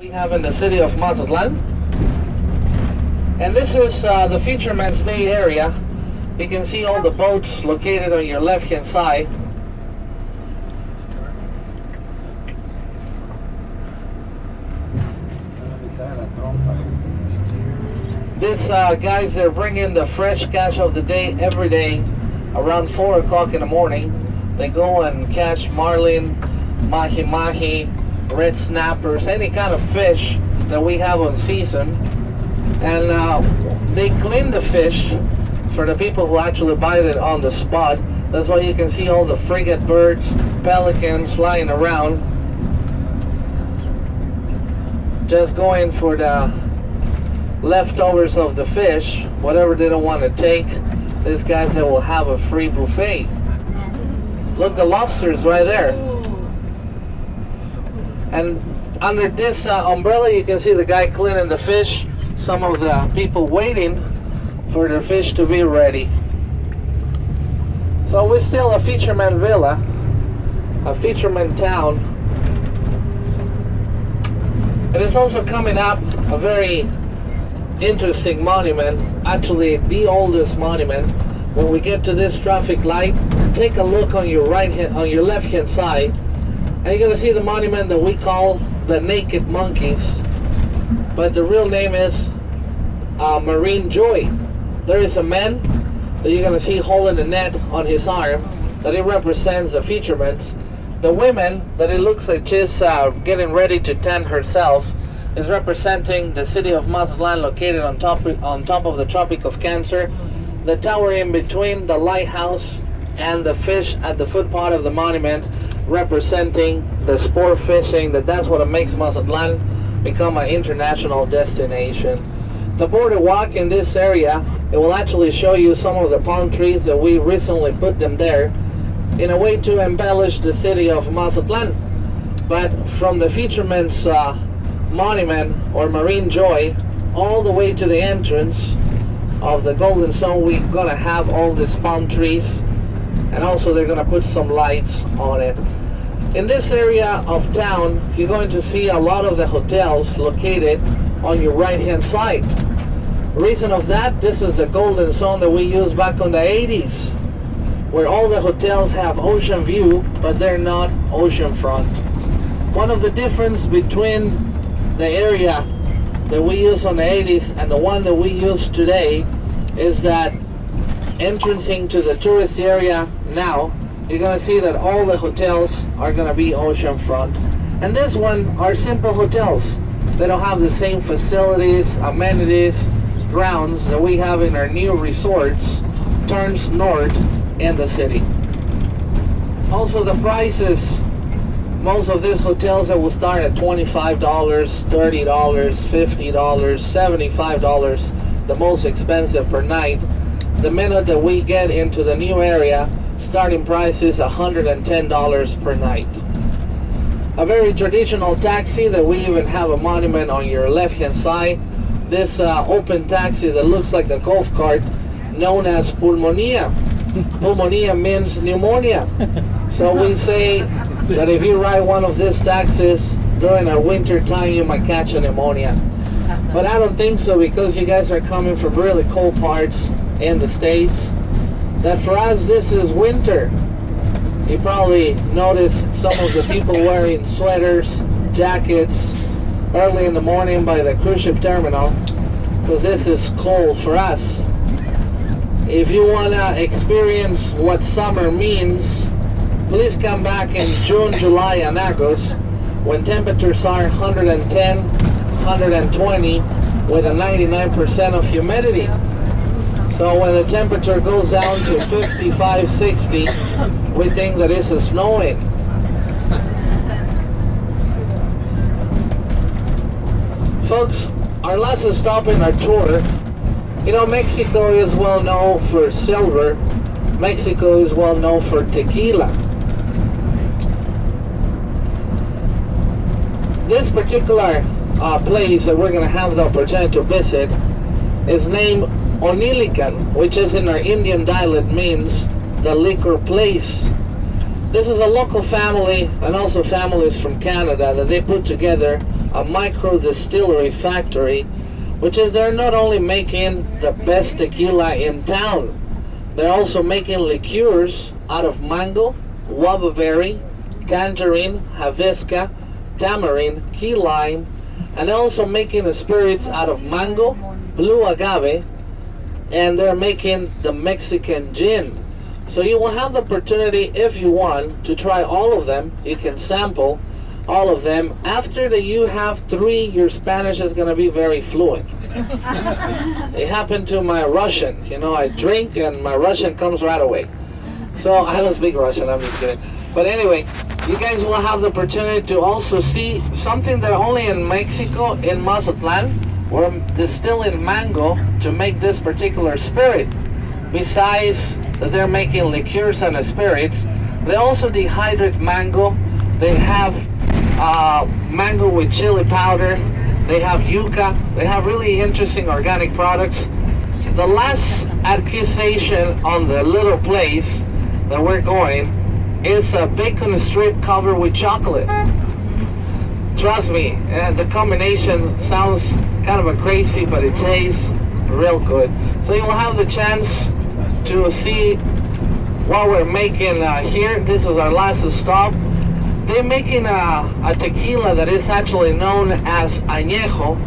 We have in the city of Mazatlan. And this is the Fisherman's Bay area. You can see all the boats located on your left hand side. These guys, they're bringing the fresh catch of the day every day around 4 o'clock in the morning. They go and catch marlin, mahi-mahi, red snappers, any kind of fish that we have on season. And they clean the fish for the people who actually buy it on the spot. That's why you can see all the frigate birds, pelicans flying around, just going for the leftovers of the fish, whatever they don't want to take. These guys, they will have a free buffet. Look, the lobsters right there. And under this umbrella, you can see the guy cleaning the fish. Some of the people waiting for their fish to be ready. So we're still a fisherman villa, a fisherman town. It is also coming up a very interesting monument, actually the oldest monument. When we get to this traffic light, take a look on your left hand side, and you're gonna see the monument that we call the Naked Monkeys, but the real name is Marine Joy. There is a man that you're gonna see holding a net on his arm, that it represents the fishermen. The women that it looks like she's getting ready to tan herself is representing the city of Mazatlan, located on top of the Tropic of Cancer. The tower in between, the lighthouse, and the fish at the foot part of the monument, representing the sport fishing. That's what makes Mazatlan become an international destination. The border walk in this area, it will actually show you some of the palm trees that we recently put them there in a way to embellish the city of Mazatlan. But from the fisherman's monument or Marine Joy all the way to the entrance of the Golden Zone, we're gonna have all these palm trees, and also they're gonna put some lights on it. In this area of town, you're going to see a lot of the hotels located on your right hand side. Reason of that, this is the Golden Zone that we used back in the 80s, where all the hotels have ocean view, but they're not oceanfront. One of the difference between the area that we used on the 80s and the one that we use today is that entrancing to the tourist area now, you're gonna see that all the hotels are gonna be oceanfront. And this one are simple hotels. They don't have the same facilities, amenities, grounds that we have in our new resorts, turns north in the city. Also the prices, most of these hotels that will start at $25, $30, $50, $75, the most expensive per night. The minute that we get into the new area, starting price is $110 per night. A very traditional taxi that we even have a monument on your left hand side. This open taxi that looks like a golf cart, known as pulmonia. Pulmonia means pneumonia. So we say that if you ride one of these taxis during our winter time, you might catch a pneumonia. But I don't think so, because you guys are coming from really cold parts in the States. That for us, this is winter. You probably noticed some of the people wearing sweaters, jackets, early in the morning by the cruise ship terminal, because this is cold for us. If you want to experience what summer means, please come back in June, July, and August, when temperatures are 110, 120, with a 99% of humidity. So when the temperature goes down to 55, 60, we think that it's snowing. Folks, our last stop in our tour, you know, Mexico is well known for silver. Mexico is well known for tequila. This particular place that we're going to have the opportunity to visit is named Onilican, which is in our Indian dialect means the liquor place. This is a local family and also families from Canada that they put together a micro distillery factory, which is they're not only making the best tequila in town, they're also making liqueurs out of mango, guava berry, tangerine, hibiscus, tamarind, key lime, and they're also making the spirits out of mango, blue agave, and they're making the Mexican gin. So you will have the opportunity, if you want, to try all of them. You can sample all of them. After that you have 3, your Spanish is going to be very fluent. It happened to my Russian. You know, I drink and my Russian comes right away. So I don't speak Russian, I'm just kidding. But anyway, you guys will have the opportunity to also see something that only in Mexico, in Mazatlan, we're distilling mango to make this particular spirit. Besides that they're making liqueurs and spirits, they also dehydrate mango. They have mango with chili powder. They have yuca. They have really interesting organic products. The last acquisition on the little place that we're going is a bacon strip covered with chocolate. Trust me, the combination sounds kind of a crazy, but it tastes real good. So you will have the chance to see what we're making here. This is our last stop. They're making a tequila that is actually known as añejo.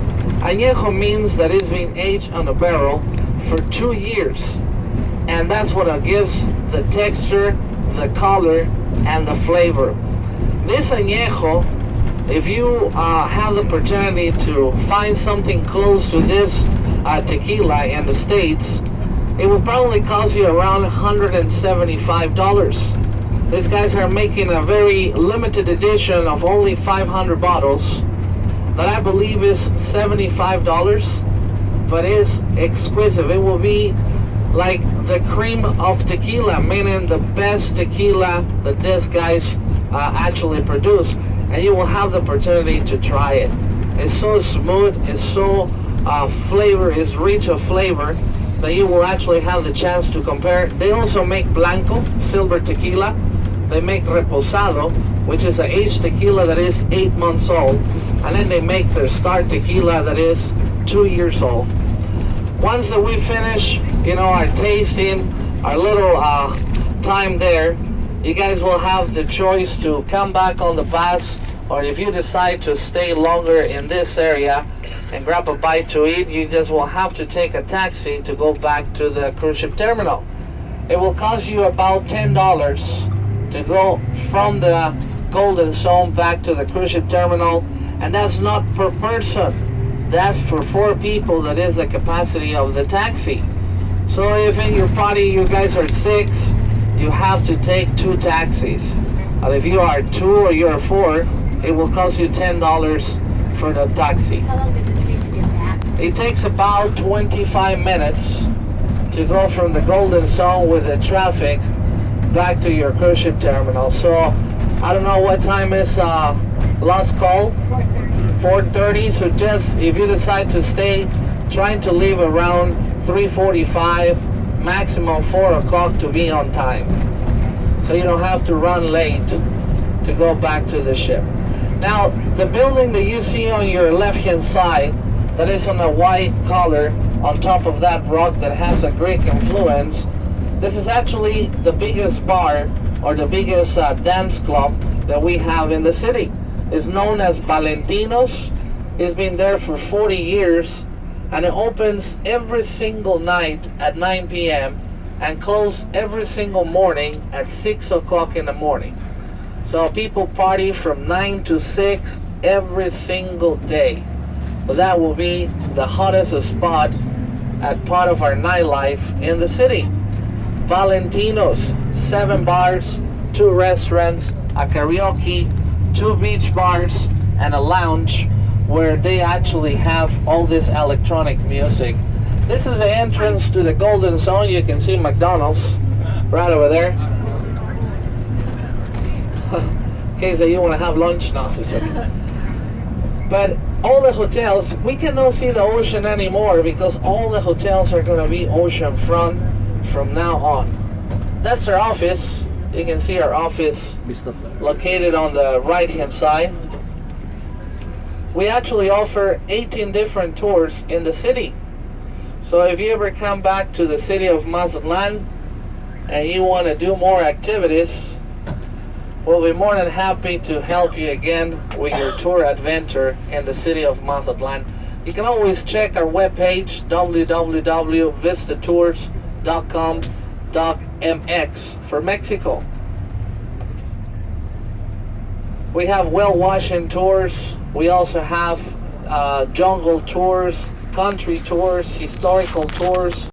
Añejo means that it's been aged on a barrel for 2 years. And that's what gives the texture, the color, and the flavor. This añejo, if you have the opportunity to find something close to this tequila in the States, it will probably cost you around $175. These guys are making a very limited edition of only 500 bottles that I believe is $75, but is exquisite. It will be like the cream of tequila, meaning the best tequila that these guys actually produce, and you will have the opportunity to try it. It's so smooth, it's so flavor, it's rich of flavor, that you will actually have the chance to compare. They also make blanco, silver tequila. They make reposado, which is an aged tequila that is 8 months old, and then they make their star tequila that is 2 years old. Once that we finish, you know, our tasting, our little time there, you guys will have the choice to come back on the bus, or if you decide to stay longer in this area and grab a bite to eat, you just will have to take a taxi to go back to the cruise ship terminal. It will cost you about $10 to go from the Golden Zone back to the cruise ship terminal, and that's not per person. That's for 4 people. That is the capacity of the taxi. So if in your party you guys are 6, you have to take 2 taxis. And if you are 2 or you're 4, it will cost you $10 for the taxi. How long does it take to get back? It takes about 25 minutes to go from the Golden Zone with the traffic back to your cruise ship terminal. So I don't know what time is last call. 4:30. So just if you decide to stay, trying to leave around 3:45, maximum 4 o'clock to be on time, so you don't have to run late to go back to the ship. Now the building that you see on your left hand side, that is on a white color on top of that rock that has a Greek influence, this is actually the biggest bar or the biggest dance club that we have in the city. It's known as Valentino's. It's been there for 40 years, and it opens every single night at 9 p.m. and closes every single morning at 6 o'clock in the morning. So people party from 9 to 6 every single day. But that will be the hottest spot at part of our nightlife in the city. Valentino's, 7 bars, 2 restaurants, a karaoke, 2 beach bars, and a lounge where they actually have all this electronic music. This is the entrance to the Golden Zone. You can see McDonald's right over there. In case that you want to have lunch, no, it's okay. But all the hotels, we cannot see the ocean anymore because all the hotels are going to be ocean front from now on. That's our office. You can see our office located on the right hand side. we actually offer 18 different tours in the city. So if you ever come back to the city of Mazatlan and you want to do more activities, we'll be more than happy to help you again with your tour adventure in the city of Mazatlan. You can always check our webpage, www.vistatours.com.mx for Mexico. We have whale watching tours. We also have jungle tours, country tours, historical tours.